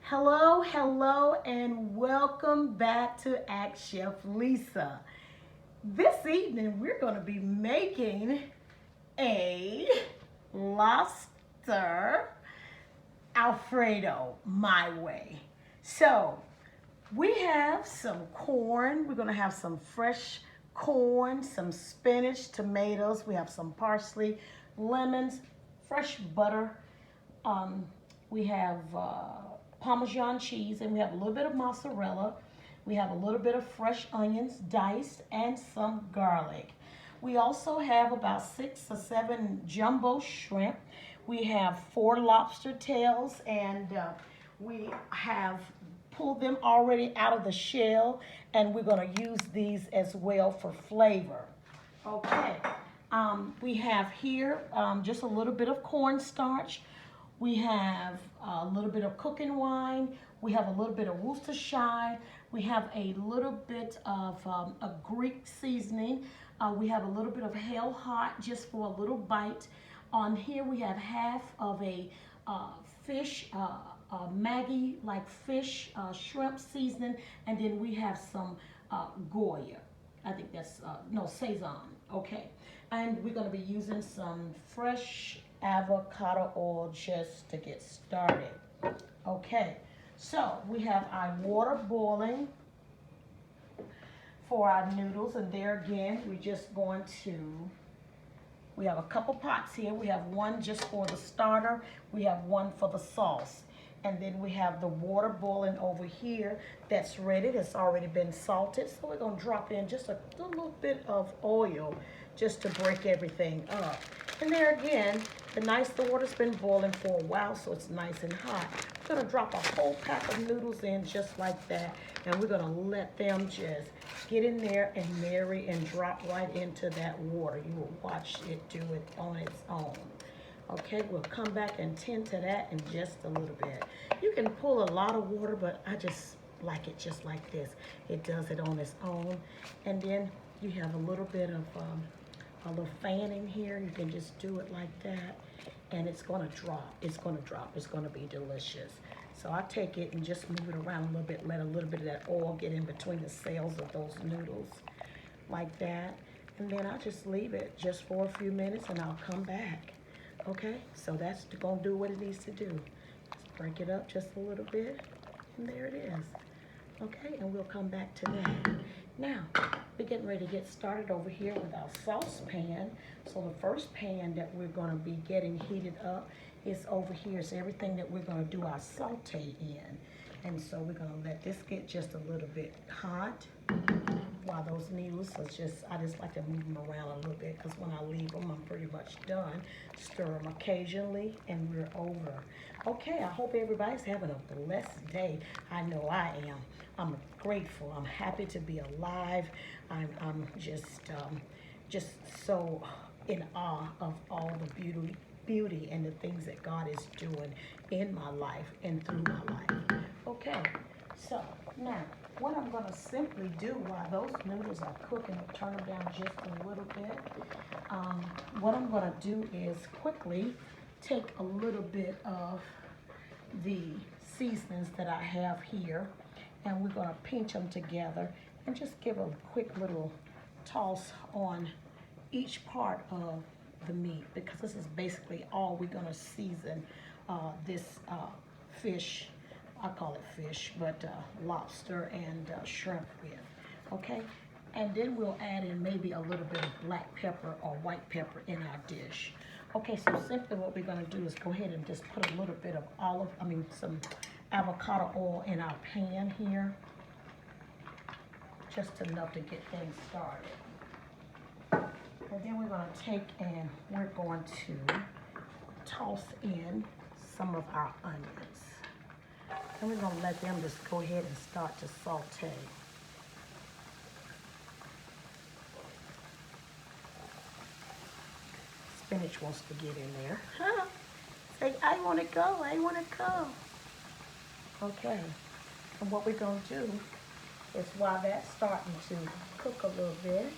Hello, hello, and welcome back to Ask Chef Lisa. This evening, we're going to be making a lobster Alfredo my way. So, we have some corn. We're going to have some fresh corn, some spinach, tomatoes. We have some parsley, lemons, fresh butter. Um, we have Parmesan cheese, and we have a little bit of mozzarella. We have a little bit of fresh onions diced and some garlic. We also have about 6 or 7 jumbo shrimp. We have 4 lobster tails, and we have pulled them already out of the shell, and we're going to use these as well for flavor. Okay, we have here just a little bit of cornstarch. We have a little bit of cooking wine. We have a little bit of Worcestershire. We have a little bit of a Greek seasoning. We have a little bit of Hell Hot just for a little bite. On here we have half of a fish, Maggi like fish, shrimp seasoning, and then we have some Goya. I think that's, no, Sazon, okay. And we're gonna be using some fresh avocado oil just to get started. Okay, so we have our water boiling for our noodles, and there again, we're just going to, we have a couple pots here. We have one just for the starter. We have one for the sauce. And then we have the water boiling over here that's ready. It's already been salted. So we're gonna drop in just a little bit of oil just to break everything up. And there again, the water's been boiling for a while, so it's nice and hot. We're gonna drop a whole pack of noodles in just like that. And we're gonna let them just get in there and marry and drop right into that water. You will watch it do it on its own. Okay, we'll come back and tend to that in just a little bit. You can pull a lot of water, but I just like it just like this. It does it on its own. And then you have a little bit of a little fan in here. You can just do it like that, and it's gonna drop. It's gonna drop. It's gonna be delicious. So I take it and just move it around a little bit, let a little bit of that oil get in between the cells of those noodles like that. And then I'll just leave it just for a few minutes, and I'll come back. Okay, so that's gonna do what it needs to do. Just break it up just a little bit, and there it is. Okay, and we'll come back to that. Now, we're getting ready to get started over here with our saucepan. So the first pan that we're gonna be getting heated up is over here. So everything that we're gonna do our saute in. And so we're gonna let this get just a little bit hot while those noodles are I just like to move them around a little bit, because when I leave them, I'm pretty much done. Stir them occasionally, and we're over. Okay, I hope everybody's having a blessed day. I know I am. I'm grateful. I'm happy to be alive. I'm just so in awe of all the beauty and the things that God is doing in my life and through my life. Okay, so now what I'm going to simply do while those noodles are cooking, I'll turn them down just a little bit. What I'm going to do is quickly take a little bit of the seasonings that I have here, and we're going to pinch them together and just give a quick little toss on each part of the meat, because this is basically all we're going to season this fish. I call it fish, but lobster and shrimp with, okay? And then we'll add in maybe a little bit of black pepper or white pepper in our dish. Okay, so simply what we're gonna do is go ahead and just put a little bit of some avocado oil in our pan here, just enough to get things started. And then we're gonna take and we're going to toss in some of our onions. And we're gonna let them just go ahead and start to saute. Spinach wants to get in there. Huh? Say, I wanna go, I wanna go. Okay, and what we're gonna do is while that's starting to cook a little bit,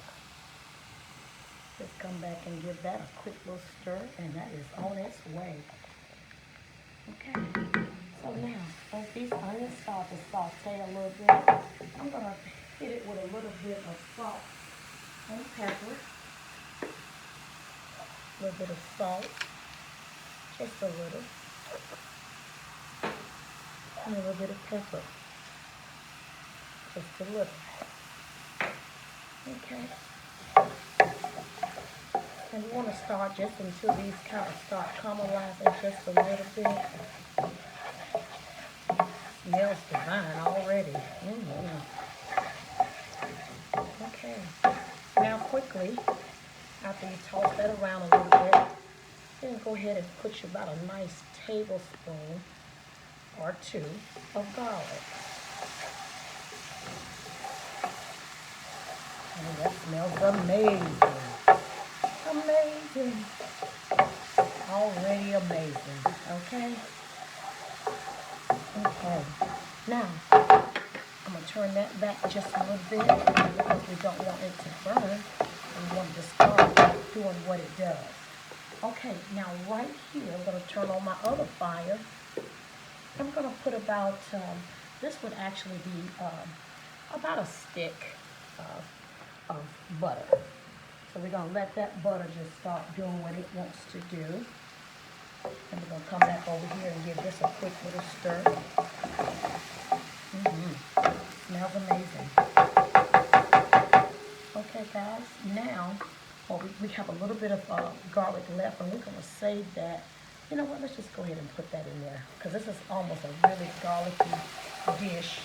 just come back and give that a quick little stir, and that is on its way. Okay, so now over these onions start to saute a little bit, I'm going to hit it with a little bit of salt and pepper. A little bit of salt, just a little. And a little bit of pepper, just a little. Okay. And you want to start just until these kind of start caramelizing just a little bit. Smells divine already. Okay. Now quickly, after you toss that around a little bit, then go ahead and put you about a nice tablespoon or two of garlic. And that smells amazing. Amazing. Already amazing. Okay? Okay. Now, I'm going to turn that back just a little bit because we don't want it to burn. We want it to start doing what it does. Okay, now right here, I'm going to turn on my other fire. I'm going to put about, this would actually be about a stick of butter. So we're going to let that butter just start doing what it wants to do. And we're going to come back over here and give this a quick little stir. Smells amazing. Okay, guys, now we have a little bit of garlic left, and we're going to save that. You know what, let's just go ahead and put that in there, because this is almost a really garlicky dish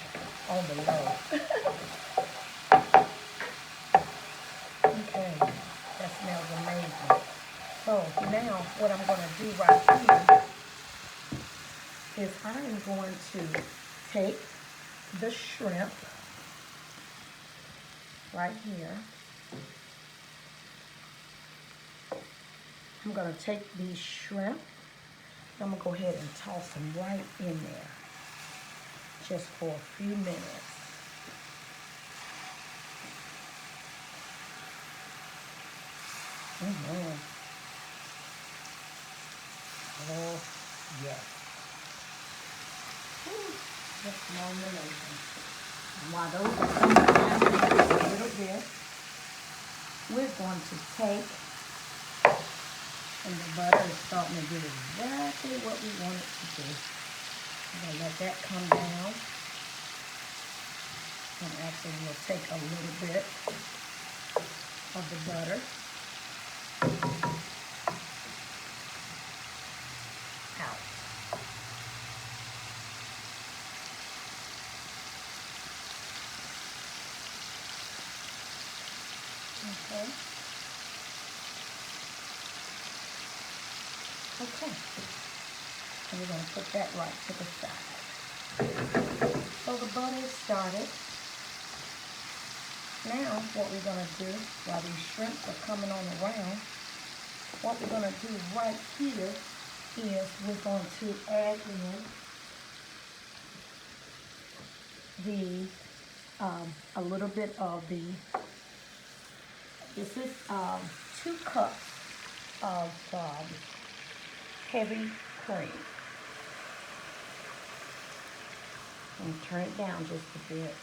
on the low. Okay, that smells amazing. So now what I'm going to do right here is I am going to take the shrimp right here. I'm going to take these shrimp. I'm going to go ahead and toss them right in there just for a few minutes. Oh, yes. Just no relation. And while those are coming down a little bit, we're going to take, and the butter is starting to do exactly what we want it to do. I'm going to let that come down. And actually we'll take a little bit of the butter out. Okay. Okay. And we're going to put that right to the side. So the butter is started. Now what we're going to do, while these shrimps are coming on around, what we're going to do right here is we're going to add in a little bit of this is 2 cups of heavy cream. And turn it down just a bit.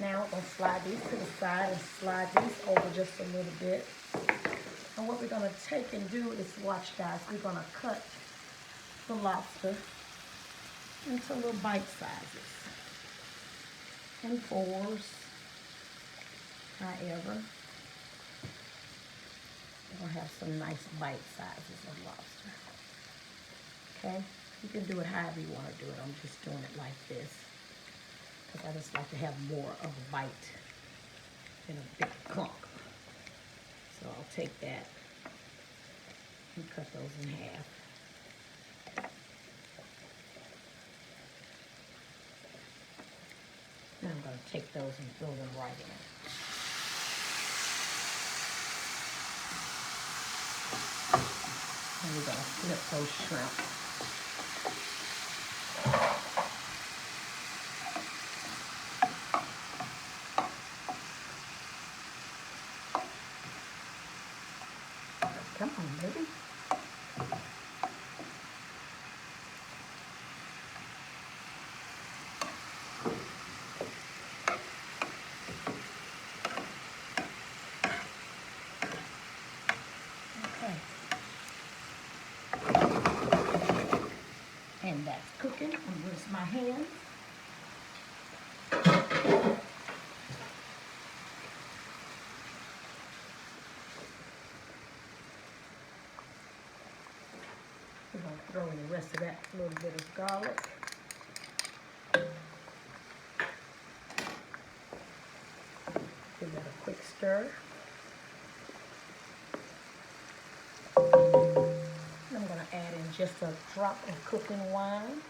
Now I'm going to slide these to the side and slide these over just a little bit. And what we're going to take and do is, watch guys, we're going to cut the lobster into little bite sizes. In 4s, however. We're going to have some nice bite sizes of lobster. Okay? You can do it however you want to do it. I'm just doing it like this, because I just like to have more of a bite than a big clump. So I'll take that and cut those in half. Now I'm going to take those and throw them right in. And we're going to flip those shrimp. Come on, baby. Okay. And that's cooking. I'm rinse my hands. We're going to throw in the rest of that little bit of garlic. Give that a quick stir. I'm going to add in just a drop of cooking wine.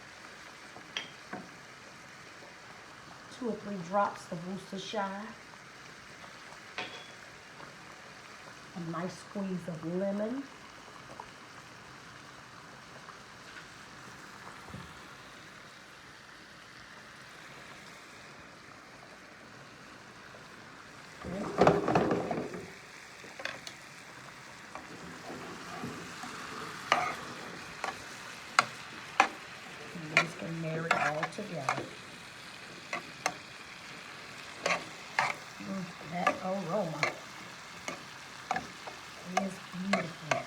2 or 3 drops of Worcestershire. A nice squeeze of lemon. Marry all together. That aroma is beautiful.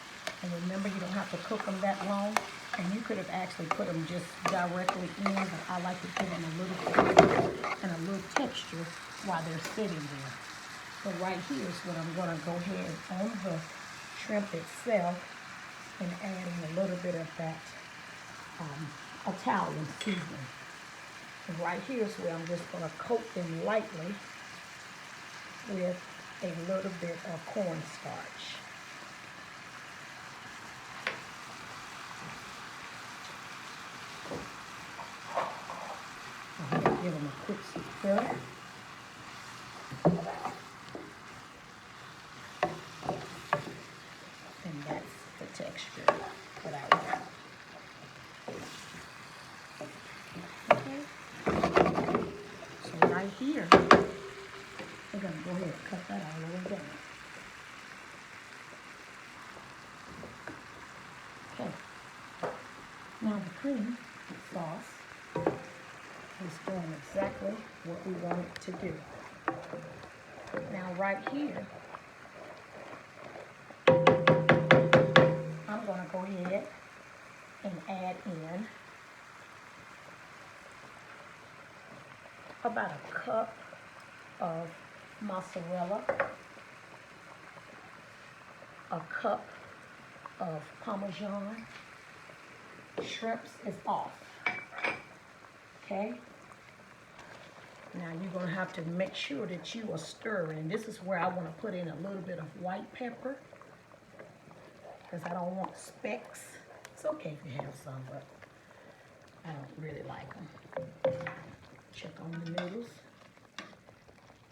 And remember, you don't have to cook them that long. And you could have actually put them just directly in, but I like to give them a little flavor and a little texture while they're sitting there. So right here is what I'm going to go ahead on the shrimp itself and add in a little bit of that Italian seasoning. And right here is where I'm just going to coat them lightly with a little bit of cornstarch. I'm going to give them a quick stir. And that's the texture that I want. Right here, we're going to go ahead and cut that all the way down. Okay. Now the cream sauce is doing exactly what we want it to do. Now right here, I'm going to go ahead and add in about a cup of mozzarella, a cup of Parmesan. Shrimps is off. Okay? Now you're going to have to make sure that you are stirring. This is where I want to put in a little bit of white pepper because I don't want specks. It's okay if you have some, but I don't really like them. Check on the noodles.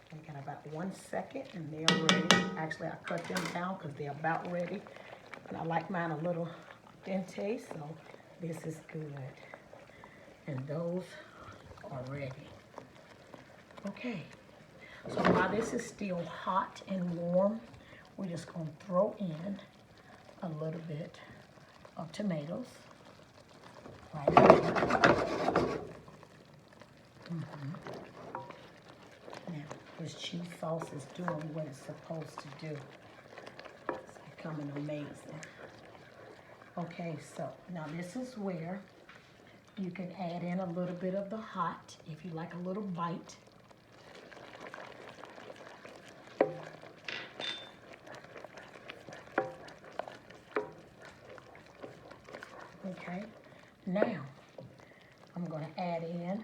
They got about 1 second and they're ready. Actually, I cut them down because they're about ready. And I like mine a little dente, so this is good. And those are ready. Okay, so while this is still hot and warm, we're just going to throw in a little bit of tomatoes. Right here. Now, this cheese sauce is doing what it's supposed to do. It's becoming amazing. Okay, so now this is where you can add in a little bit of the hot, if you like a little bite. Okay, now I'm going to add in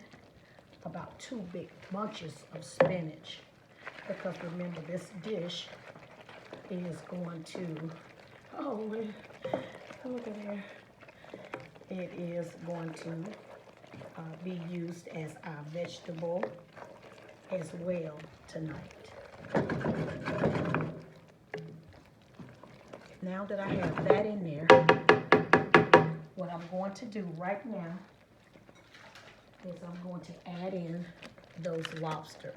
about 2 big bunches of spinach, because remember this dish is going to, look at there, it is going to be used as our vegetable as well tonight. Now that I have that in there, what I'm going to do right now is I'm going to add in those lobsters.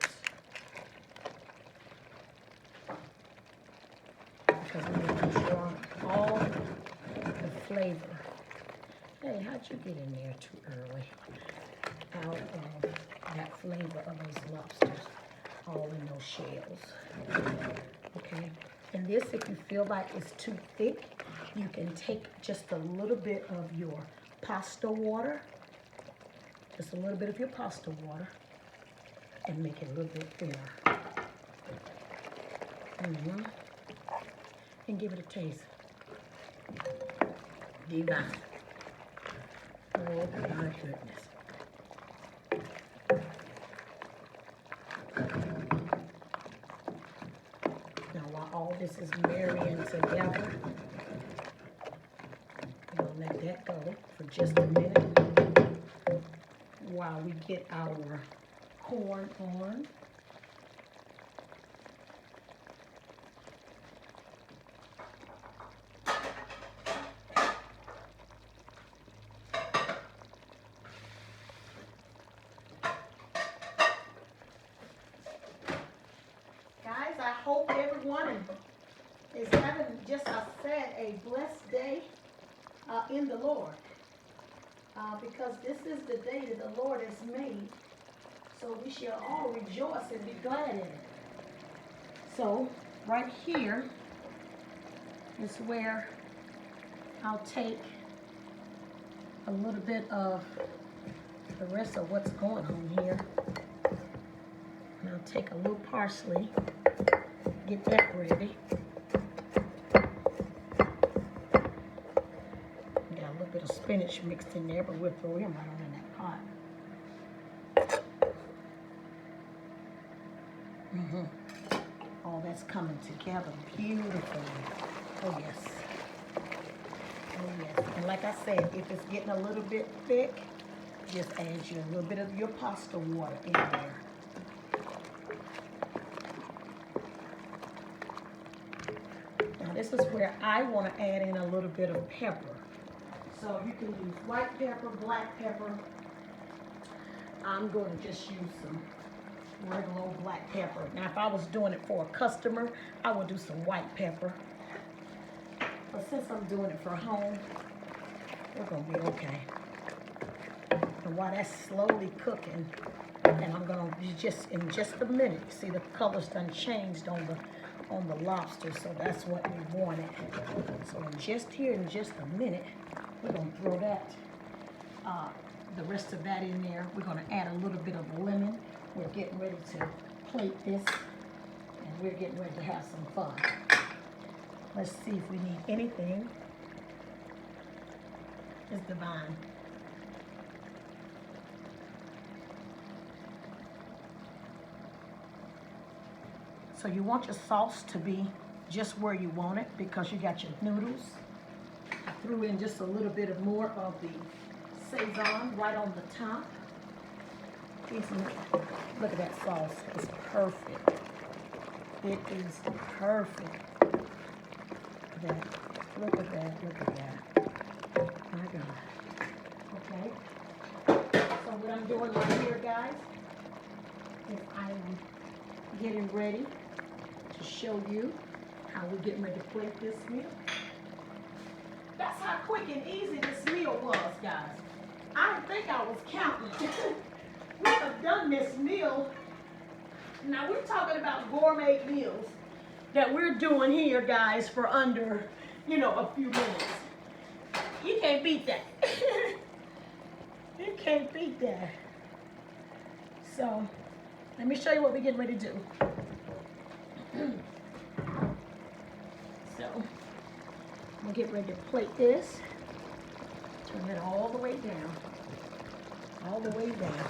Because we need to draw all flavor. Hey, how'd you get in there too early? Out of that flavor of those lobsters, all in those shells. Okay, and this, if you feel like it's too thick, you can take just a little bit of your pasta water, just a little bit of your pasta water, and make it a little bit thinner. And give it a taste. Divine. Oh my goodness. Now while all this is marrying together, we'll let that go for just a minute while we get our corn on. Guys, I hope everyone is having, just I said, a blessed day in the Lord. Because this is the day that the Lord has made. So we shall all rejoice and be glad in it. So right here is where I'll take a little bit of the rest of what's going on here. And I'll take a little parsley, get that ready. Got a little bit of spinach mixed in there, but we'll throw him right on in that pot. Oh, that's coming together beautifully. Oh yes. Oh yes. And like I said, if it's getting a little bit thick, just add you a little bit of your pasta water in there. Now this is where I want to add in a little bit of pepper. So you can use white pepper, black pepper. I'm going to just use some regular old black pepper. Now if I was doing it for a customer, I would do some white pepper. But since I'm doing it for home, we're going to be okay. And while that's slowly cooking, and I'm going to just, in just a minute, see the color's done changed on the lobster, so that's what we wanted. So in just a minute, we're going to throw that, the rest of that in there. We're going to add a little bit of lemon. We're getting ready to plate this, and we're getting ready to have some fun. Let's see if we need anything. It's divine. So you want your sauce to be just where you want it because you got your noodles. I threw in just a little bit of more of the Sazon right on the top. Look at that sauce. It's perfect. It is perfect. Look at that. Look at that. My God. Okay. So what I'm doing right here, guys, is I'm getting ready to show you how we're getting ready to plate this meal. That's how quick and easy this meal was, guys. I didn't think I was counting. We have done this meal. Now we're talking about gourmet meals that we're doing here, guys, for under, a few minutes. You can't beat that. You can't beat that. So, let me show you what we're getting ready to do. So, we'll get ready to plate this. Turn it all the way down. All the way down.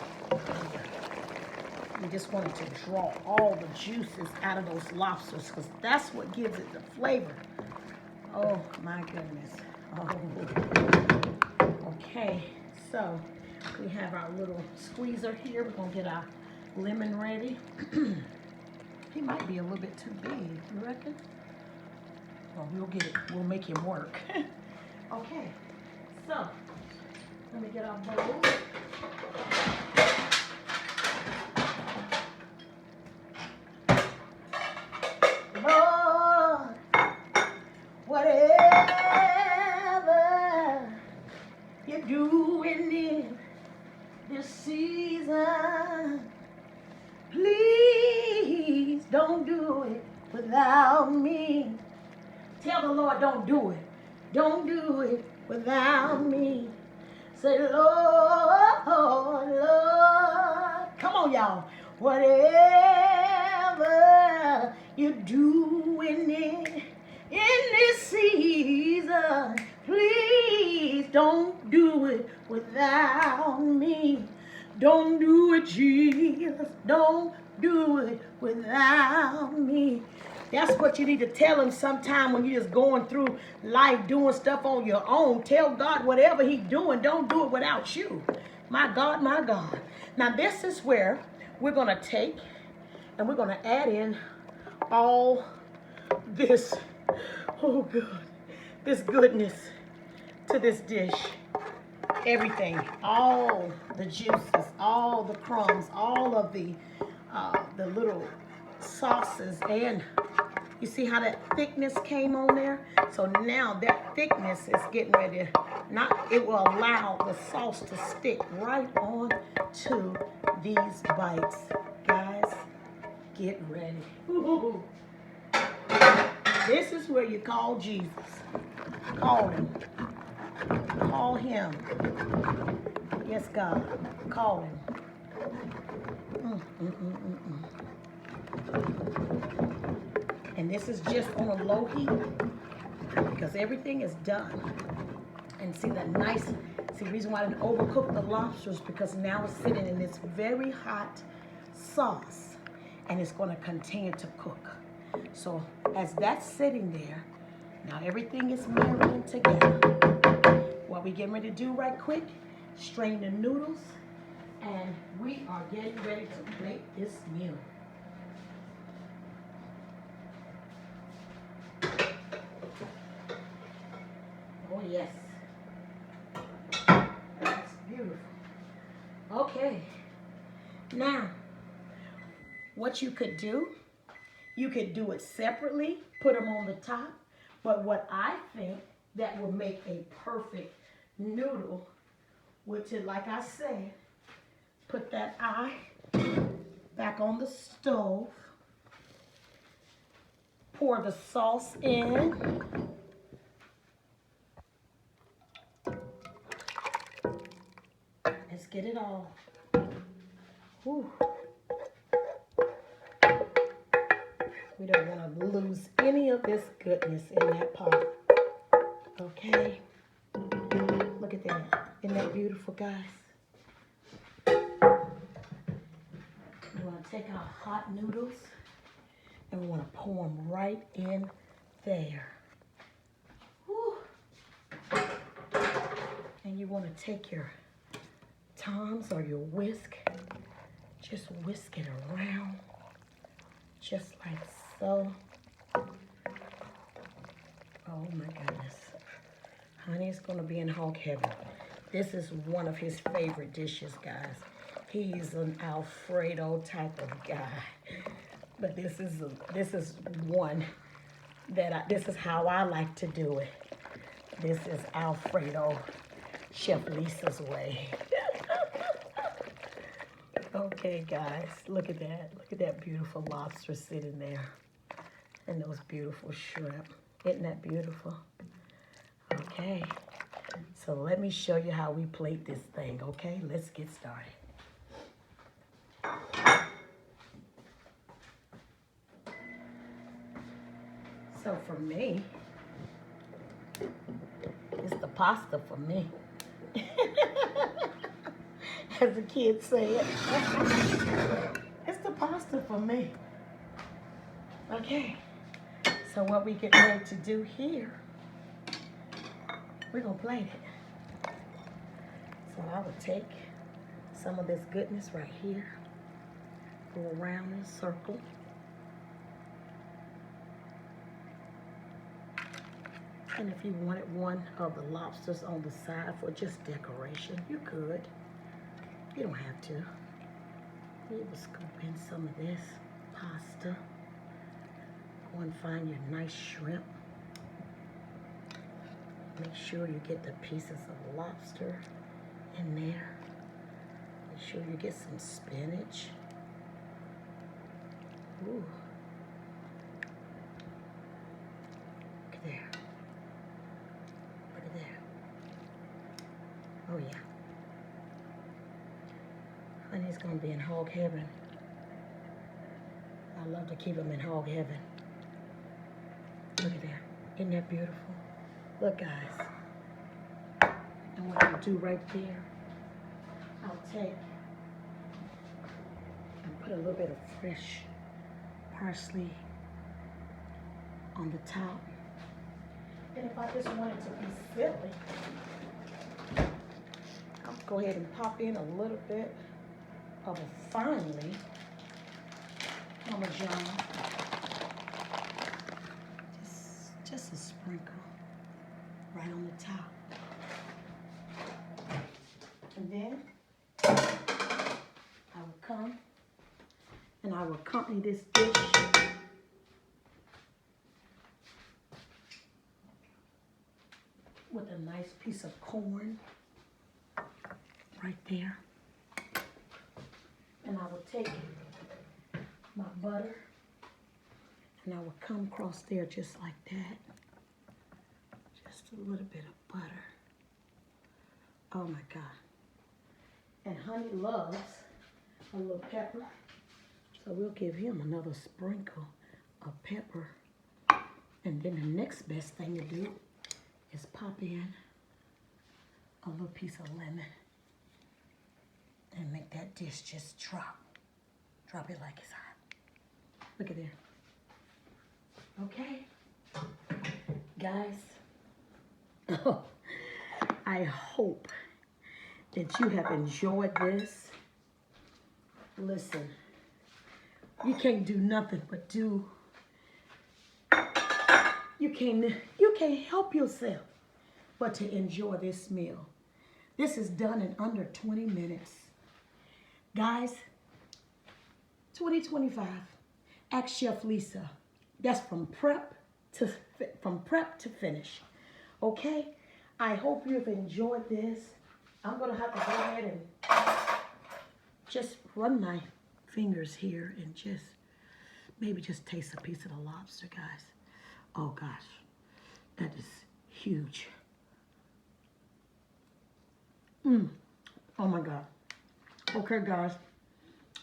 We just wanted to draw all the juices out of those lobsters because that's what gives it the flavor. Oh my goodness. Oh. Okay, so we have our little squeezer here. We're gonna get our lemon ready. He might be a little bit too big, you reckon? Well, we'll get it. We'll make him work. Okay, so let me get our bowl. Lord, whatever without me. Tell the Lord, don't do it. Don't do it without me. Say, Lord, Lord. Come on, y'all. Whatever you're doing in this season, please don't do it without me. Don't do it, Jesus. Don't do it without me. That's what you need to tell him sometime when you're just going through life doing stuff on your own. Tell God whatever he's doing, don't do it without you. My God, my God. Now this is where we're going to take and we're going to add in all this, oh God, this goodness to this dish. Everything, all the juices, all the crumbs, all of the little sauces, and you see how that thickness came on there? So now that thickness is getting ready. It will allow the sauce to stick right on to these bites. Guys, get ready. Ooh. This is where you call Jesus. Call him. Call him. Yes, God. Call him. And this is just on a low heat because everything is done. And see the reason why I didn't overcook the lobsters because now it's sitting in this very hot sauce and it's going to continue to cook. So as that's sitting there, now everything is marinating together. What we getting ready to do right quick, strain the noodles, and we are getting ready to plate this meal. Oh yes, that's beautiful. Okay, now what you could do it separately, put them on the top, but what I think that will make a perfect noodle, which is, like I said, put that eye back on the stove, pour the sauce in, let's get it all. Whew. We don't want to lose any of this goodness in that pot. Okay? Look at that. Isn't that beautiful, guys? We want to take our hot noodles and we want to pour them right in there. Whew. And you want to take your Tongs or your whisk, just whisk it around, just like so. Oh my goodness. Honey's gonna be in hog heaven. This is one of his favorite dishes, guys. He's an Alfredo type of guy. But this is one that this is how I like to do it. This is Alfredo, Chef Lisa's way. Okay, guys, look at that. Look at that beautiful lobster sitting there. And those beautiful shrimp. Isn't that beautiful? Okay, so let me show you how we plate this thing, okay? Let's get started. So for me, it's the pasta for me. As the kids say it. It's the pasta for me. Okay, so what we get ready to do here, we're gonna plate it. So I would take some of this goodness right here, go around in a circle. And if you wanted one of the lobsters on the side for just decoration, you could. You don't have to. You will scoop in some of this pasta. Go and find your nice shrimp. Make sure you get the pieces of lobster in there. Make sure you get some spinach. Ooh. He's gonna be in hog heaven. I love to keep him in hog heaven. Look at that. Isn't that beautiful? Look, guys. And what I'll do right there, I'll take and put a little bit of fresh parsley on the top. And if I just wanted to be silly, I'll go ahead and pop in a little bit of a finely Parmesan. Just a sprinkle right on the top. And then I will come and I will accompany this dish with a nice piece of corn right there. And I will take my butter and I will come across there just like that. Just a little bit of butter. Oh my God. And Honey loves a little pepper. So we'll give him another sprinkle of pepper. And then the next best thing to do is pop in a little piece of lemon and make that dish just drop. Drop it like it's hot. Look at there. Okay. Guys, I hope that you have enjoyed this. Listen, you can't do nothing but do. You can't help yourself but to enjoy this meal. This is done in under 20 minutes. Guys, 2025, ask Chef Lisa. That's from prep to finish. Okay? I hope you've enjoyed this. I'm gonna have to go ahead and just run my fingers here and maybe just taste a piece of the lobster, guys. Oh gosh, that is huge. Oh my God. Okay, guys,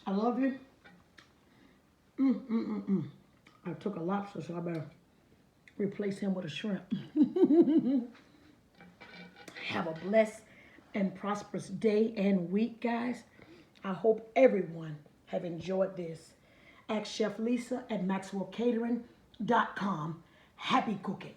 I love you. I took a lobster, so I better replace him with a shrimp. Have a blessed and prosperous day and week, guys. I hope everyone have enjoyed this. Ask Chef Lisa at MaxwellCatering.com. Happy cooking.